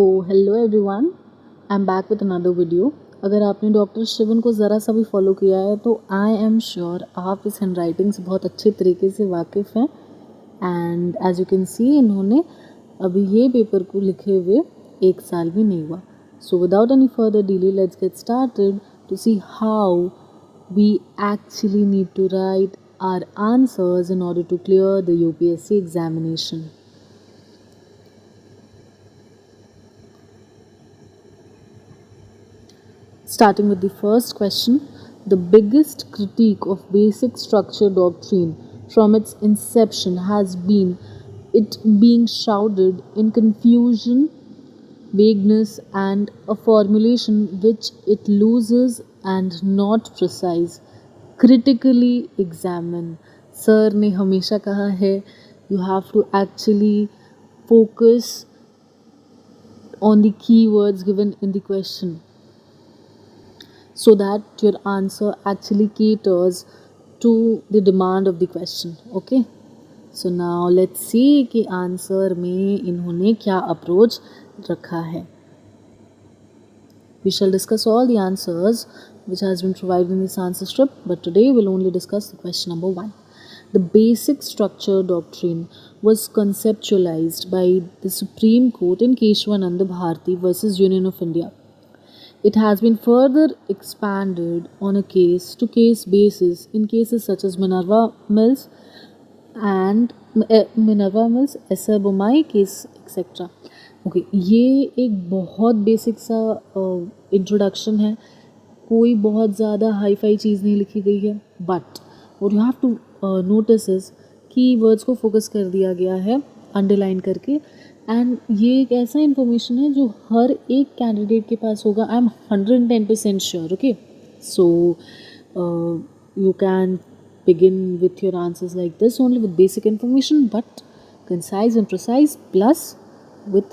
तो hello everyone, I am back with another video. अगर आपने डॉक्टर शिवन को ज़रा सा भी फॉलो किया है तो आई एम श्योर आप इस हैंड राइटिंग से बहुत अच्छे तरीके से वाकिफ़ हैं। And as you can see, इन्होंने अभी ये पेपर को लिखे हुए 1 साल भी नहीं हुआ। So without any further delay, let's get started to see how we actually need to write our answers in order to clear the UPSC examination. Starting with the first question, the biggest critique of basic structure doctrine from its inception has been it being shrouded in confusion, vagueness, and a formulation which it loses and not precise. Critically examine. Sir ने हमेशा कहा है you have to actually focus on the keywords given in the question so that your answer actually caters to the demand of the question. Okay, so now let's see कि answer में इन्होंने क्या approach रखा है. We shall discuss all the answers which has been provided in this answer script, but today we'll only discuss the question number 1. The basic structure doctrine was conceptualized by the Supreme Court in Keshwananda Bharati versus Union of India. It has been further expanded on a case-to-case basis in cases such as Minerva Mills, SR Bomai case, etc. Okay, ये एक बहुत basic सा introduction है, कोई बहुत ज़्यादा hi fi चीज़ नहीं लिखी गई है, but what you have to notice is key words को फोकस कर दिया गया है अंडरलाइन करके. एंड ये एक ऐसा इन्फॉर्मेशन है जो हर एक कैंडिडेट के पास होगा. I am 110% sure. Okay, so you can begin with your answers like this only with basic information, but concise and precise plus with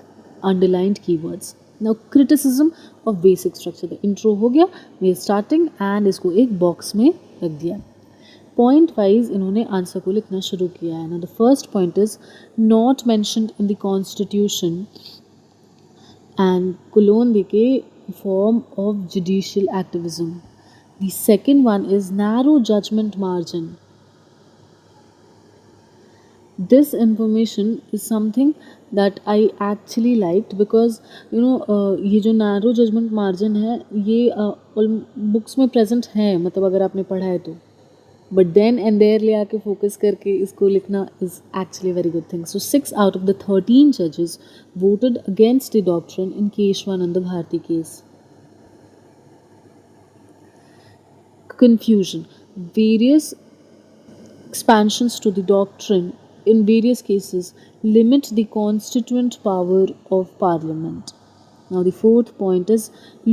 underlined keywords. Now criticism of basic structure. The intro हो गया, we are starting and इसको एक box में रख दिया. Point wise इन्होंने answer को लिखना शुरू किया है. Now the first point is not mentioned in the constitution and colon देके form of judicial activism. The second one is narrow judgment margin. This information is something that I actually liked because ये जो narrow judgment margin है ये books में present है, मतलब अगर आपने पढ़ा है तो, बट देन एंड देयर ले आके फोकस करके इसको लिखना is actually very good thing. So 6 out of the 13 judges voted against the doctrine in Keshwananda Bharati case. Confusion. Various expansions to the doctrine in various cases limit the constituent power of parliament. Now the fourth point is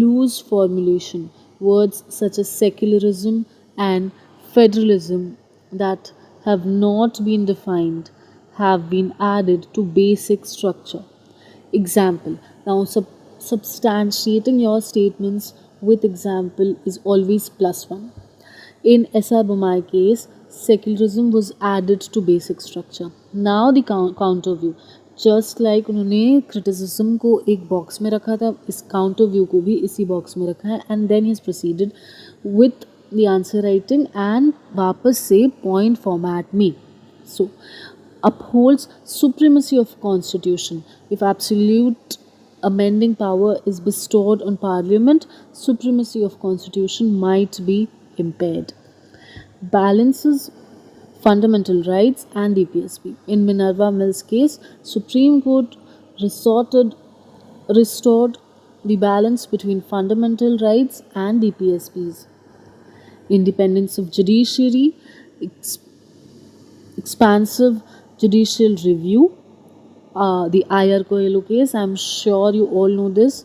loose formulation. Words such as secularism and federalism that have not been defined have been added to basic structure. Example. Now substantiating your statements with example is always +1. In SR Bomai case, secularism was added to basic structure. Now the counter view. Just like उन्होंने criticism को एक box में रखा था, इस counter view को भी इसी बॉक्स में रखा है. And then he has proceeded with the answer writing and वापस से point format में. So upholds supremacy of constitution. If absolute amending power is bestowed on parliament, supremacy of constitution might be impaired. Balances fundamental rights and DPSP. In Minerva Mills case, Supreme Court restored the balance between fundamental rights and DPSPs. Independence of judiciary, expansive judicial review. The IR Coelho case, I'm sure you all know this.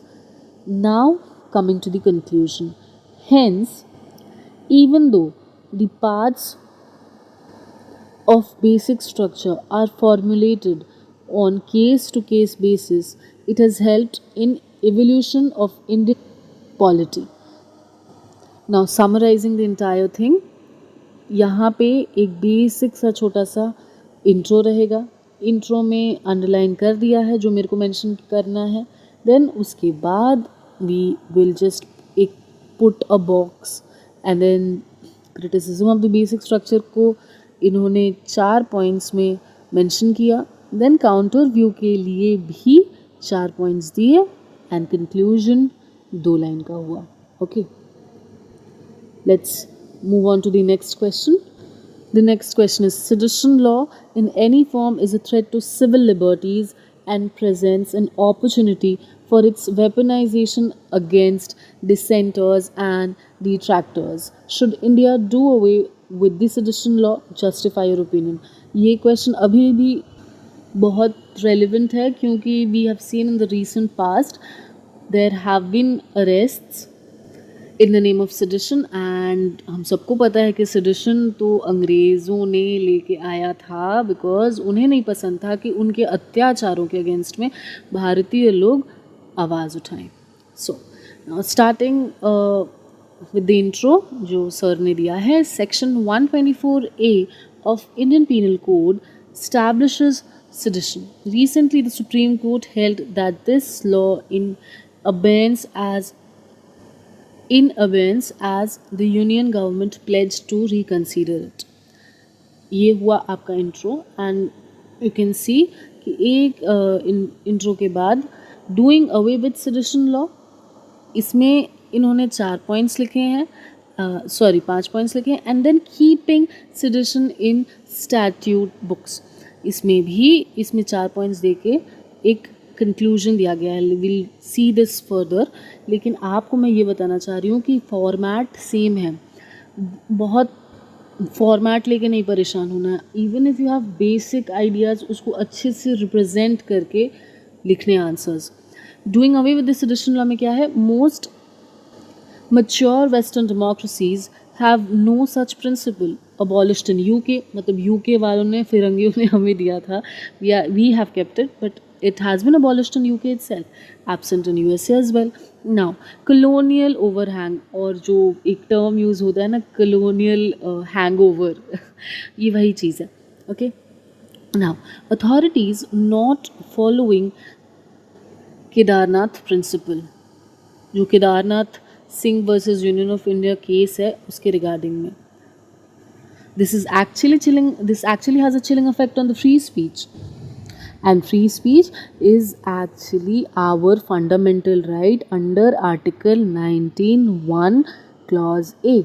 Now coming to the conclusion. Hence, even though the parts of basic structure are formulated on case-to-case basis, it has helped in evolution of Indian polity. Now summarizing the entire thing, यहाँ पे एक basic सा छोटा सा intro रहेगा. Intro में underline कर दिया है जो मेरे को मेंशन करना है. देन उसके बाद वी विल जस्ट एक put a box and then criticism of the basic structure को इन्होंने 4 पॉइंट्स में मेंशन किया, देन काउंटर व्यू के लिए भी 4 पॉइंट्स दिए एंड कंक्लूजन 2 लाइन का हुआ. Okay, let's move on to the next question. The next question is, sedition law in any form is a threat to civil liberties and presents an opportunity for its weaponization against dissenters and detractors. Should India do away with the sedition law? Justify your opinion. ये question अभी भी बहुत relevant है क्योंकि we have seen in the recent past there have been arrests in the name of sedition and हम सबको पता है कि सेडिशन तो अंग्रेज़ों ने लेके आया था बिकॉज उन्हें नहीं पसंद था कि उनके अत्याचारों के अगेंस्ट में भारतीय लोग आवाज़ उठाएं. So starting with the intro जो सर ने दिया है. Section 124A of Indian penal code establishes sedition. Recently, the Supreme Court held that this law in abeyance as the union government pledged to reconsider it. ये हुआ आपका intro and you can सी कि एक intro के बाद doing away with sedition law, इसमें इन्होंने 4 points लिखे हैं, 5 पॉइंट्स लिखे हैं and then keeping sedition in statute books, इसमें 4 पॉइंट्स देके एक कंक्लूजन दिया गया है. विल सी दिस फर्दर, लेकिन आपको मैं ये बताना चाह रही हूँ कि फॉर्मेट सेम है. बहुत फॉर्मेट लेके नहीं परेशान होना है. Even if you have basic ideas उसको अच्छे से रिप्रेजेंट करके लिखने answers. Doing away with this sedition law में क्या है? Most mature western democracies have no such principle. Abolished in UK, मतलब UK वालों ने फिरंगियों ने हमें दिया था, we have kept it, but it has been abolished in UK itself, absent in USA as well. Now colonial overhang, और जो एक टर्म यूज़ होता है ना colonial hangover, ये वही चीज़ है. Okay, now authorities not following Kedarnath principle, जो Kedarnath Singh versus union of India case है उसके रिगार्डिंग में. This actually has a chilling effect on the free speech, and free speech is actually our fundamental right under article 19(1) clause A.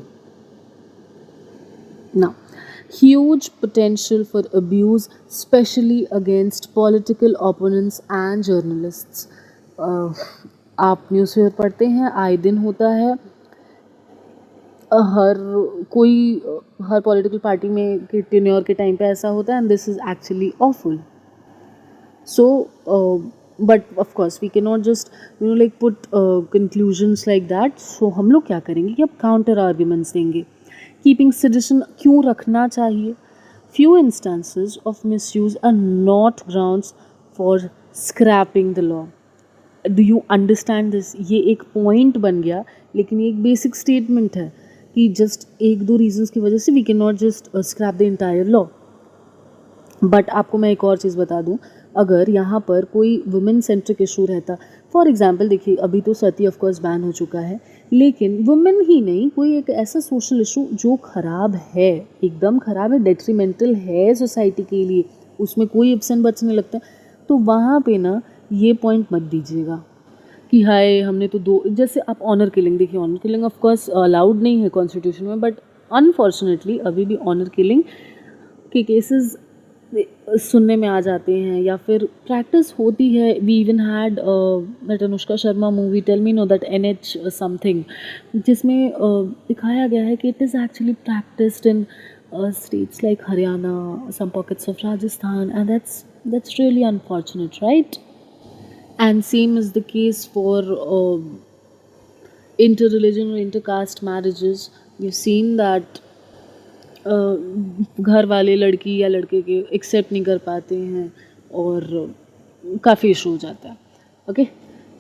Now, huge potential for abuse, especially against political opponents and journalists. आप newspaper पढ़ते हैं, आए दिन होता है, हर political party में के tenure के टाइम पे ऐसा होता है and this is actually awful. So but of course we can not just like put conclusions like that. So हम लोग क्या करेंगे कि अब काउंटर आर्ग्यूमेंट्स देंगे. कीपिंग सेडिशन क्यों रखना चाहिए? Few instances of misuse are not grounds for scrapping the law. Do you understand this? ये एक पॉइंट बन गया, लेकिन ये एक बेसिक स्टेटमेंट है कि जस्ट 1-2 रीजंस की वजह से we can not just scrap the entire law. But आपको मैं एक और चीज़ बता दूं, अगर यहाँ पर कोई वुमेन सेंट्रिक इशू रहता, फॉर एग्जांपल देखिए अभी तो सती ऑफ कोर्स बैन हो चुका है, लेकिन वुमेन ही नहीं, कोई एक ऐसा सोशल इशू जो ख़राब है, एकदम ख़राब है, डेट्रीमेंटल है सोसाइटी के लिए, उसमें कोई इफ्स एंड बट्स नहीं लगता, तो वहाँ पे ना ये पॉइंट मत दीजिएगा कि हाय हमने तो 2, जैसे आप ऑनर किलिंग देखिए, honour killing of course allowed नहीं है कॉन्स्टिट्यूशन में, बट अनफॉर्चुनेटली अभी भी ऑनर किलिंग के केसेस सुनने में आ जाते हैं या फिर प्रैक्टिस होती है. We even had that Anushka Sharma movie tell me no that NH something, जिसमें दिखाया गया है कि it is actually practised in states like Haryana, some pockets of Rajasthan, and that's really unfortunate, right? And same is the case for inter-religion or inter-caste marriages. We've seen that घर वाले लड़की या लड़के के एक्सेप्ट नहीं कर पाते हैं और काफ़ी इशू हो जाता है. ओके,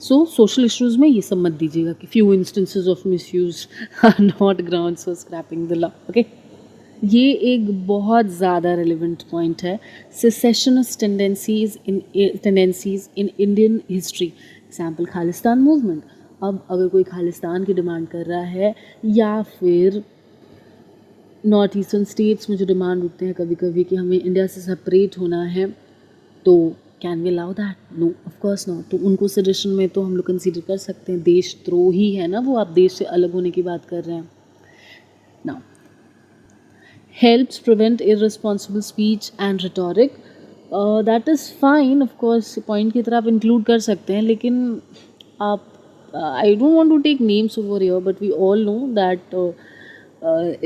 सो सोशल इश्यूज़ में ये सब मत दीजिएगा कि few instances of misuse are not grounds for scrapping the law. Okay, ये एक बहुत ज़्यादा रेलिवेंट पॉइंट है. Secessionist tendencies in Indian history. Example Khalistan movement. अब अगर कोई खालिस्तान की डिमांड कर रहा है या फिर नॉर्थ ईस्टर्न स्टेट्स में जो डिमांड उठते हैं कभी कभी कि हमें इंडिया से सेपरेट होना है, तो can we allow that? No, of course not. तो उनको सजेशन में तो हम लोग कंसीडर कर सकते हैं, देशद्रोही है ना वो, आप देश से अलग होने की बात कर रहे हैं। Now helps prevent irresponsible speech and rhetoric, that is fine, of course point की तरह आप include कर सकते हैं, लेकिन आप I don't want to take names over here, but we all know that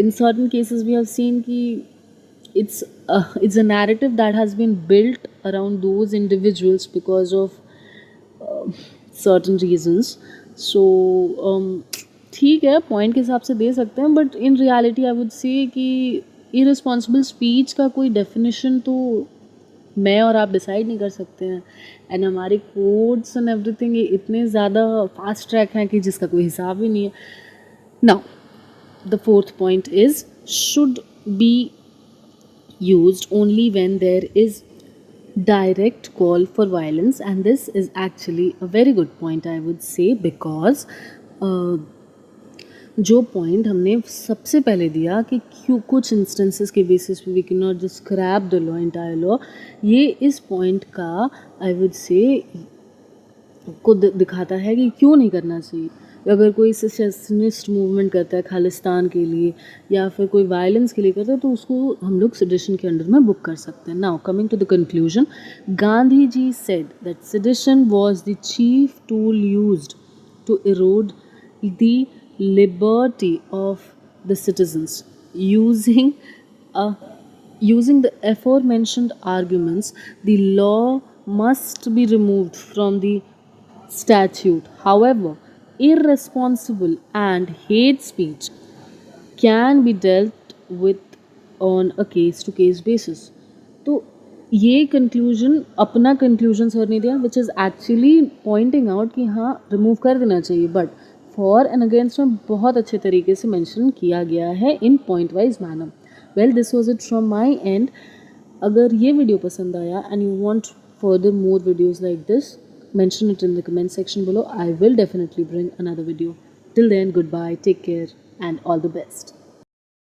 in certain cases we have seen कि it's a narrative that has been built around those individuals because of certain reasons. So ठीक है, point के हिसाब से दे सकते हैं, but in reality I would say कि irresponsible speech का कोई डेफिनेशन तो मैं और आप डिसाइड नहीं कर सकते हैं, एंड हमारे कोड्स एंड एवरीथिंग ये इतने ज़्यादा फास्ट ट्रैक हैं कि जिसका कोई हिसाब ही नहीं है. Now the fourth point is should be used only when there is direct call for violence, and this is actually a very good point I would say, because जो पॉइंट हमने सबसे पहले दिया कि क्यों कुछ इंस्टेंसेस के बेसिस पे we can not just scrap the law, entire law, ये इस पॉइंट का आई वुड से को दिखाता है कि क्यों नहीं करना चाहिए. अगर कोई सेसेशनिस्ट मूवमेंट करता है खालिस्तान के लिए या फिर कोई वायलेंस के लिए करता है तो उसको हम लोग सेडिशन के अंडर में बुक कर सकते हैं. Now coming to the conclusion, Gandhi ji said that sedition was the chief tool used to erode the liberty of the citizens. Using the aforementioned arguments, the law must be removed from the statute. However, irresponsible and hate speech can be dealt with on a case to case basis. तो ये conclusion अपना conclusion sir ने दिया, which is actually pointing out कि हाँ remove कर देना चाहिए, बट फॉर एंड अगेंस्ट में बहुत अच्छे तरीके से मेंशन किया गया है in point wise manner. Well, this was it from my end. अगर ये वीडियो पसंद आया and you want further more videos like this, mention it in the comment section below. I will definitely bring another video. Till then, goodbye, take care, and all the best.